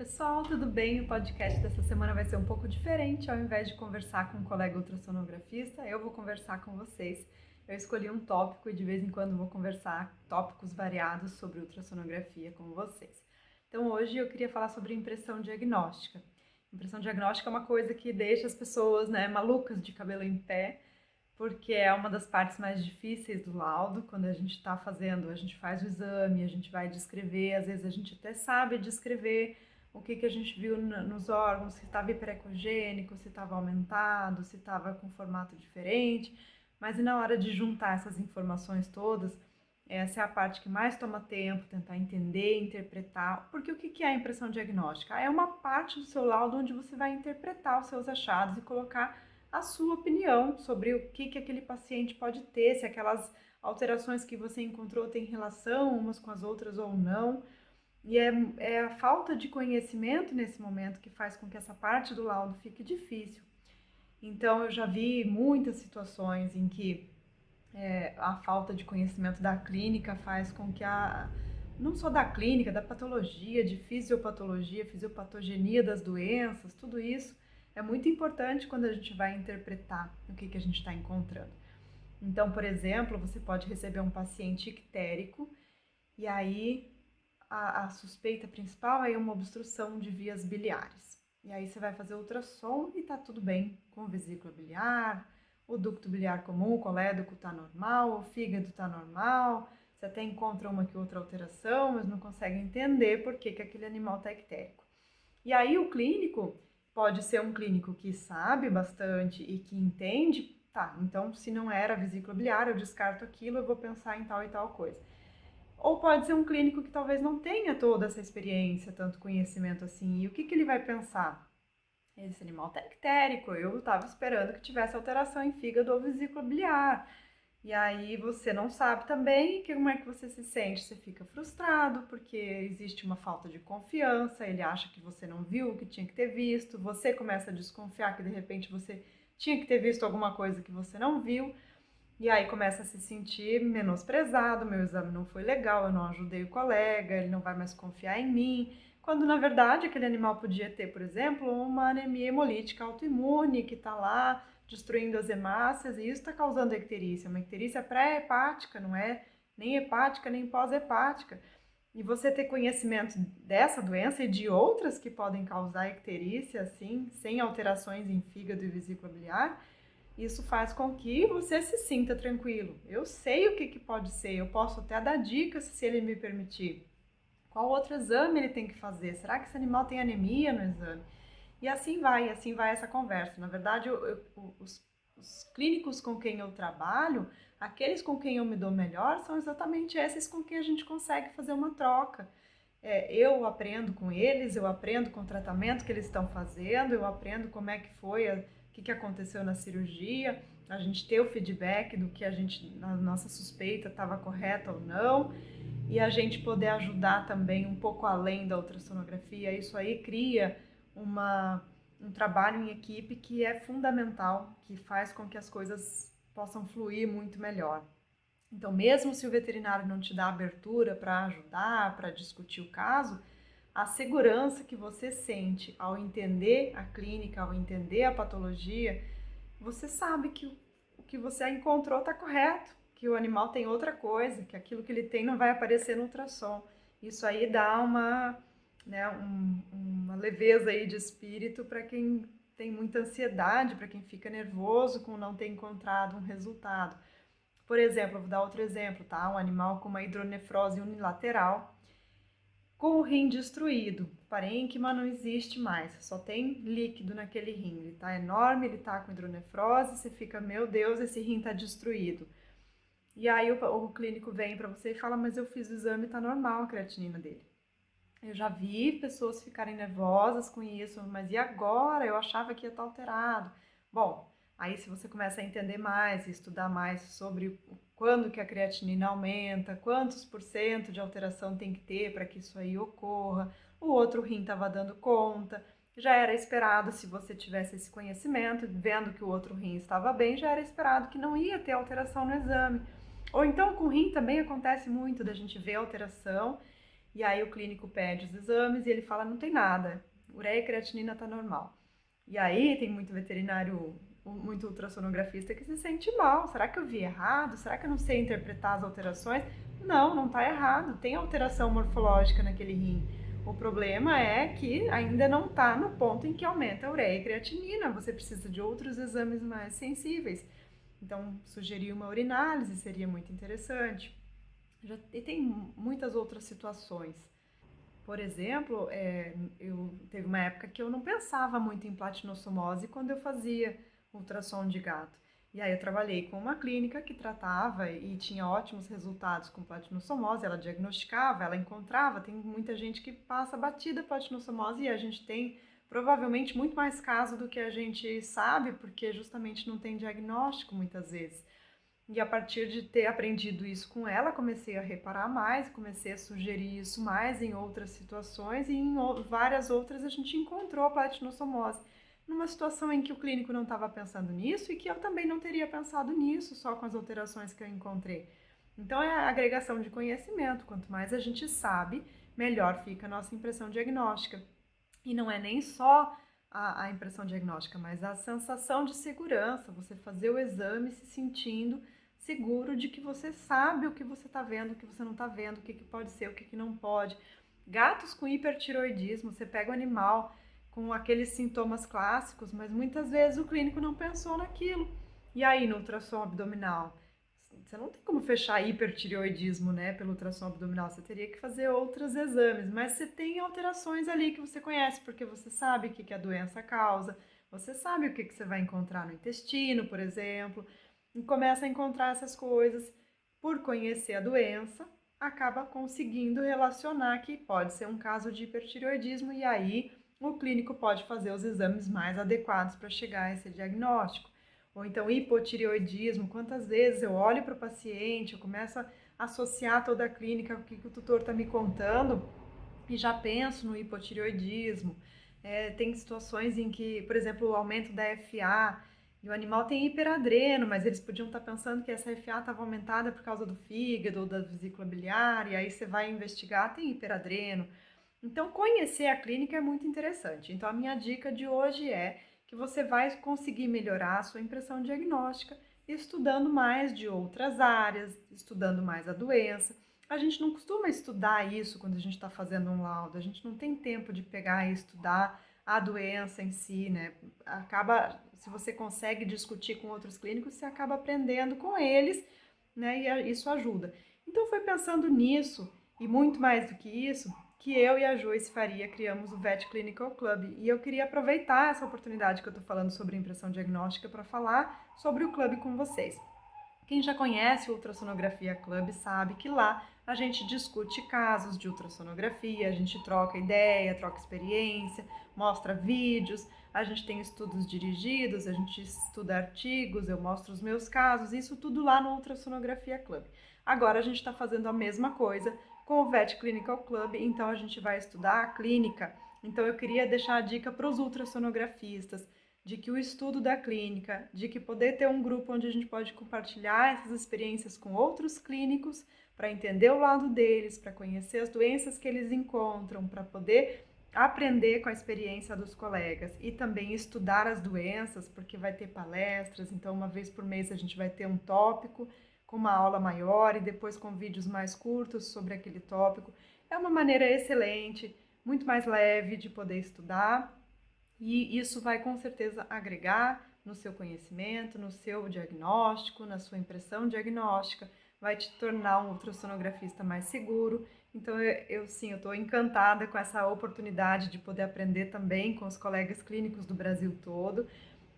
pessoal, tudo bem? O podcast dessa semana vai ser um pouco diferente. Ao invés de conversar com um colega ultrassonografista, eu vou conversar com vocês. Eu escolhi um tópico e de vez em quando vou conversar tópicos variados sobre ultrassonografia com vocês. Então hoje eu queria falar sobre impressão diagnóstica. Impressão diagnóstica é uma coisa que deixa as pessoas, malucas de cabelo em pé, porque é uma das partes mais difíceis do laudo. Quando a gente está fazendo, a gente faz o exame, a gente vai descrever, às vezes a gente até sabe descrever o que a gente viu nos órgãos, se estava hiperecogênico, se estava aumentado, se estava com formato diferente, mas e na hora de juntar essas informações todas, essa é a parte que mais toma tempo, tentar entender, interpretar, porque o que é a impressão diagnóstica? É uma parte do seu laudo onde você vai interpretar os seus achados e colocar a sua opinião sobre o que aquele paciente pode ter, se aquelas alterações que você encontrou têm relação umas com as outras ou não. E é a falta de conhecimento nesse momento que faz com que essa parte do laudo fique difícil. Então, eu já vi muitas situações em que a falta de conhecimento da clínica faz com que não só da clínica, da patologia, de fisiopatologia, fisiopatogenia das doenças, tudo isso é muito importante quando a gente vai interpretar o que a gente está encontrando. Então, por exemplo, você pode receber um paciente ictérico e aí a suspeita principal é uma obstrução de vias biliares. E aí você vai fazer ultrassom e tá tudo bem com vesícula biliar, o ducto biliar comum, o colédoco tá normal, o fígado tá normal, você até encontra uma que outra alteração, mas não consegue entender por que aquele animal tá ictérico. E aí o clínico pode ser um clínico que sabe bastante e que entende, tá, então se não era vesícula biliar, eu descarto aquilo, eu vou pensar em tal e tal coisa. Ou pode ser um clínico que talvez não tenha toda essa experiência, tanto conhecimento assim. E o que ele vai pensar? Esse animal tá ictérico, eu estava esperando que tivesse alteração em fígado ou vesícula biliar. E aí você não sabe também como é que você se sente. Você fica frustrado porque existe uma falta de confiança, ele acha que você não viu o que tinha que ter visto, você começa a desconfiar que de repente você tinha que ter visto alguma coisa que você não viu. E aí começa a se sentir menosprezado, meu exame não foi legal, eu não ajudei o colega, ele não vai mais confiar em mim. Quando na verdade aquele animal podia ter, por exemplo, uma anemia hemolítica autoimune que está lá destruindo as hemácias e isso está causando icterícia. Uma icterícia pré-hepática, não é nem hepática nem pós-hepática. E você ter conhecimento dessa doença e de outras que podem causar icterícia, assim, sem alterações em fígado e vesícula biliar, isso faz com que você se sinta tranquilo. Eu sei o que pode ser, eu posso até dar dicas se ele me permitir. Qual outro exame ele tem que fazer? Será que esse animal tem anemia no exame? E assim vai essa conversa. Na verdade, os clínicos com quem eu trabalho, aqueles com quem eu me dou melhor, são exatamente esses com quem a gente consegue fazer uma troca. Eu aprendo com eles, eu aprendo com o tratamento que eles estão fazendo, eu aprendo como é que foi, o que aconteceu na cirurgia, a gente ter o feedback do que a nossa suspeita estava correta ou não, e a gente poder ajudar também um pouco além da ultrassonografia. Isso aí cria um trabalho em equipe que é fundamental, que faz com que as coisas possam fluir muito melhor. Então, mesmo se o veterinário não te dá abertura para ajudar, para discutir o caso, a segurança que você sente ao entender a clínica, ao entender a patologia, você sabe que o que você encontrou está correto, que o animal tem outra coisa, que aquilo que ele tem não vai aparecer no ultrassom. Isso aí dá uma leveza aí de espírito para quem tem muita ansiedade, para quem fica nervoso com não ter encontrado um resultado. Por exemplo, vou dar outro exemplo, tá? Um animal com uma hidronefrose unilateral, com o rim destruído. O parênquima não existe mais, só tem líquido naquele rim. Ele tá enorme, ele tá com hidronefrose, você fica, meu Deus, esse rim tá destruído. E aí o clínico vem para você e fala, mas eu fiz o exame, tá normal a creatinina dele. Eu já vi pessoas ficarem nervosas com isso, mas e agora? Eu achava que ia estar alterado. Bom, aí se você começa a entender mais e estudar mais sobre quando que a creatinina aumenta, quantos por cento de alteração tem que ter para que isso aí ocorra, o outro rim estava dando conta, já era esperado, se você tivesse esse conhecimento, vendo que o outro rim estava bem, já era esperado que não ia ter alteração no exame. Ou então com o rim também acontece muito da gente ver alteração E aí o clínico pede os exames e ele fala, não tem nada, ureia e creatinina tá normal. E aí tem muito veterinário, muito ultrassonografista que se sente mal. Será que eu vi errado? Será que eu não sei interpretar as alterações? Não, não está errado. Tem alteração morfológica naquele rim. O problema é que ainda não está no ponto em que aumenta a ureia e creatinina. Você precisa de outros exames mais sensíveis. Então, sugerir uma urinálise seria muito interessante. E tem muitas outras situações. Por exemplo, teve uma época que eu não pensava muito em platinossomose quando eu fazia ultrassom de gato. E aí eu trabalhei com uma clínica que tratava e tinha ótimos resultados com platinossomose, ela diagnosticava, ela encontrava, tem muita gente que passa batida platinossomose e a gente tem provavelmente muito mais casos do que a gente sabe, porque justamente não tem diagnóstico muitas vezes. E a partir de ter aprendido isso com ela, comecei a reparar mais, comecei a sugerir isso mais em outras situações e em várias outras a gente encontrou a platinossomose. Numa situação em que o clínico não estava pensando nisso e que eu também não teria pensado nisso só com as alterações que eu encontrei. Então é a agregação de conhecimento. Quanto mais a gente sabe, melhor fica a nossa impressão diagnóstica. E não é nem só a impressão diagnóstica, mas a sensação de segurança, você fazer o exame se sentindo seguro de que você sabe o que você está vendo, o que você não está vendo, o que pode ser, o que não pode. Gatos com hipertiroidismo, você pega o animal com aqueles sintomas clássicos, mas muitas vezes o clínico não pensou naquilo. E aí, no ultrassom abdominal, você não tem como fechar hipertireoidismo, né, pelo ultrassom abdominal, você teria que fazer outros exames, mas você tem alterações ali que você conhece, porque você sabe o que a doença causa, você sabe o que você vai encontrar no intestino, por exemplo, e começa a encontrar essas coisas. Por conhecer a doença, acaba conseguindo relacionar que pode ser um caso de hipertireoidismo e aí o clínico pode fazer os exames mais adequados para chegar a esse diagnóstico. Ou então hipotireoidismo, quantas vezes eu olho para o paciente, eu começo a associar toda a clínica, o que o tutor está me contando e já penso no hipotireoidismo. Tem situações em que, por exemplo, o aumento da FA e o animal tem hiperadreno, mas eles podiam estar pensando que essa FA estava aumentada por causa do fígado ou da vesícula biliar, e aí você vai investigar, tem hiperadreno. Então, conhecer a clínica é muito interessante. Então, a minha dica de hoje é que você vai conseguir melhorar a sua impressão diagnóstica estudando mais de outras áreas, estudando mais a doença. A gente não costuma estudar isso quando a gente está fazendo um laudo, a gente não tem tempo de pegar e estudar a doença em si, né? Se você consegue discutir com outros clínicos, você acaba aprendendo com eles, né? E isso ajuda. Então, foi pensando nisso e muito mais do que isso, que eu e a Joyce Faria criamos o Vet Clinical Club. E eu queria aproveitar essa oportunidade que eu estou falando sobre impressão diagnóstica para falar sobre o clube com vocês. Quem já conhece o Ultrassonografia Club sabe que lá a gente discute casos de ultrassonografia, a gente troca ideia, troca experiência, mostra vídeos, a gente tem estudos dirigidos, a gente estuda artigos, eu mostro os meus casos, isso tudo lá no Ultrassonografia Club. Agora a gente está fazendo a mesma coisa com o Vet Clinical Club, então a gente vai estudar a clínica. Então eu queria deixar a dica para os ultrassonografistas, de que o estudo da clínica, de que poder ter um grupo onde a gente pode compartilhar essas experiências com outros clínicos, para entender o lado deles, para conhecer as doenças que eles encontram, para poder aprender com a experiência dos colegas e também estudar as doenças, porque vai ter palestras, então uma vez por mês a gente vai ter um tópico com uma aula maior e depois com vídeos mais curtos sobre aquele tópico. É uma maneira excelente, muito mais leve de poder estudar. E isso vai com certeza agregar no seu conhecimento, no seu diagnóstico, na sua impressão diagnóstica, vai te tornar um ultrassonografista mais seguro. Então eu estou encantada com essa oportunidade de poder aprender também com os colegas clínicos do Brasil todo.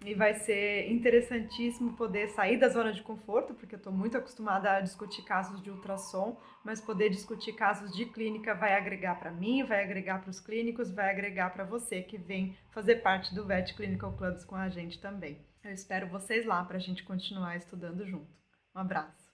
E vai ser interessantíssimo poder sair da zona de conforto, porque eu estou muito acostumada a discutir casos de ultrassom, mas poder discutir casos de clínica vai agregar para mim, vai agregar para os clínicos, vai agregar para você que vem fazer parte do Vet Clinical Clubs com a gente também. Eu espero vocês lá para a gente continuar estudando junto. Um abraço!